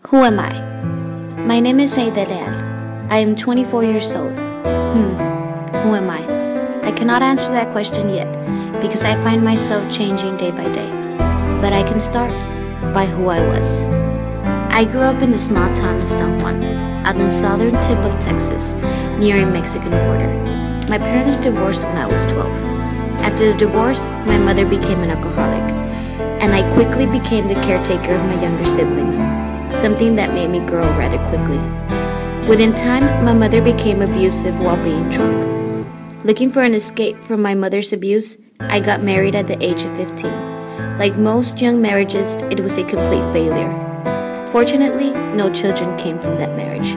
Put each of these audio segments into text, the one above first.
Who am I? My name is Aida Leal. I am 24 years old. Who am I? I cannot answer that question yet because I find myself changing day by day. But I can start by who I was. I grew up in the small town of San Juan, at the southern tip of Texas, near a Mexican border. My parents divorced when I was 12. After the divorce, my mother became an alcoholic, and I quickly became the caretaker of my younger siblings, something that made me grow rather quickly. Within time, my mother became abusive while being drunk. Looking for an escape from my mother's abuse, I got married at the age of 15. Like most young marriages, it was a complete failure. Fortunately, no children came from that marriage.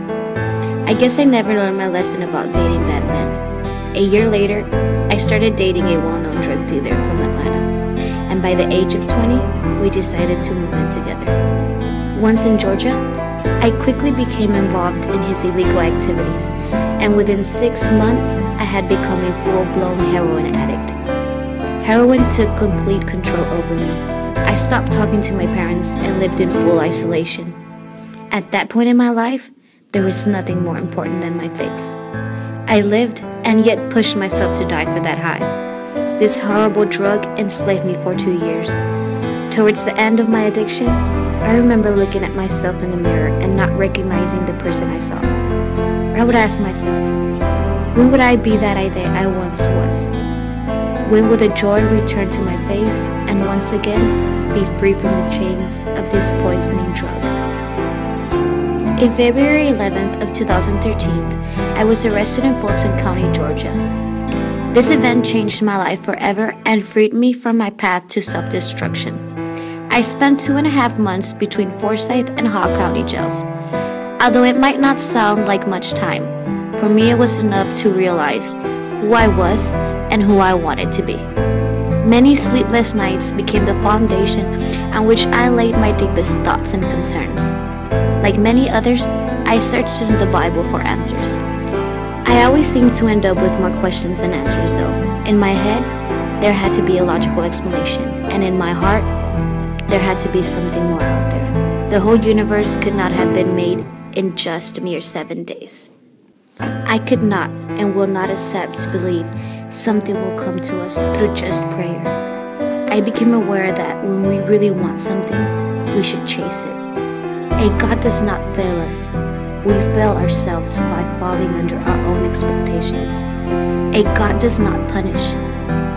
I guess I never learned my lesson about dating bad men. A year later, I started dating a well-known drug dealer from Atlanta, and by the age of 20, we decided to move in together. Once in Georgia, I quickly became involved in his illegal activities, and within 6 months, I had become a full-blown heroin addict. Heroin took complete control over me. I stopped talking to my parents and lived in full isolation. At that point in my life, there was nothing more important than my fix. I lived and yet pushed myself to die for that high. This horrible drug enslaved me for 2 years. Towards the end of my addiction, I remember looking at myself in the mirror and not recognizing the person I saw. I would ask myself, when would I be that I once was? When will the joy return to my face and once again be free from the chains of this poisoning drug? In February 11th of 2013, I was arrested in Fulton County, Georgia. This event changed my life forever and freed me from my path to self-destruction. I spent 2.5 months between Forsyth and Hall County jails. Although it might not sound like much time, for me it was enough to realize who I was and who I wanted to be. Many sleepless nights became the foundation on which I laid my deepest thoughts and concerns. Like many others, I searched in the Bible for answers. I always seemed to end up with more questions than answers though. In my head, there had to be a logical explanation, and in my heart, there had to be something more out there. The whole universe could not have been made in just mere 7 days. I could not and will not accept to believe something will come to us through just prayer. I became aware that when we really want something, we should chase it. A God does not fail us. We fail ourselves by falling under our own expectations. A God does not punish.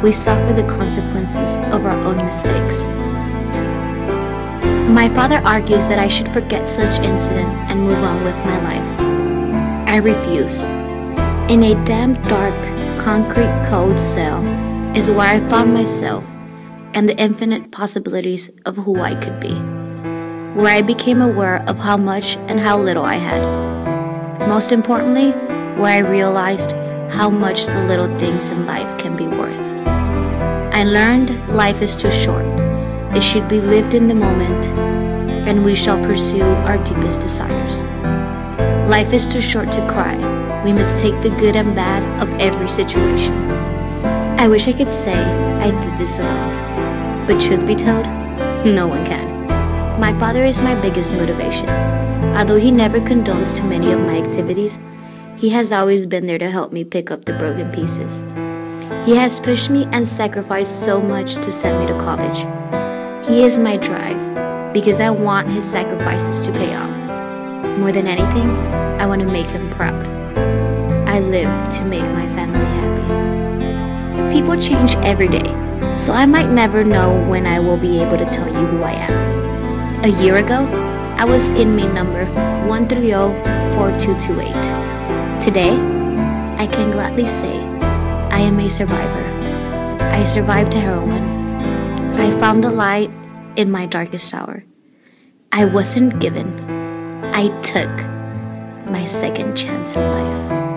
We suffer the consequences of our own mistakes. My father argues that I should forget such incident and move on with my life. I refuse. In a damp, dark, concrete cold cell is where I found myself and the infinite possibilities of who I could be. Where I became aware of how much and how little I had. Most importantly, where I realized how much the little things in life can be worth. I learned life is too short. It should be lived in the moment, and we shall pursue our deepest desires. Life is too short to cry. We must take the good and bad of every situation. I wish I could say I did this alone, but truth be told, no one can. My father is my biggest motivation. Although he never condones too many of my activities, he has always been there to help me pick up the broken pieces. He has pushed me and sacrificed so much to send me to college. He is my drive because I want his sacrifices to pay off. More than anything, I want to make him proud. I live to make my family happy. People change every day, so I might never know when I will be able to tell you who I am. A year ago, I was inmate number 1304228. Today, I can gladly say I am a survivor. I survived heroin. I found the light in my darkest hour. I wasn't given. I took my second chance in life.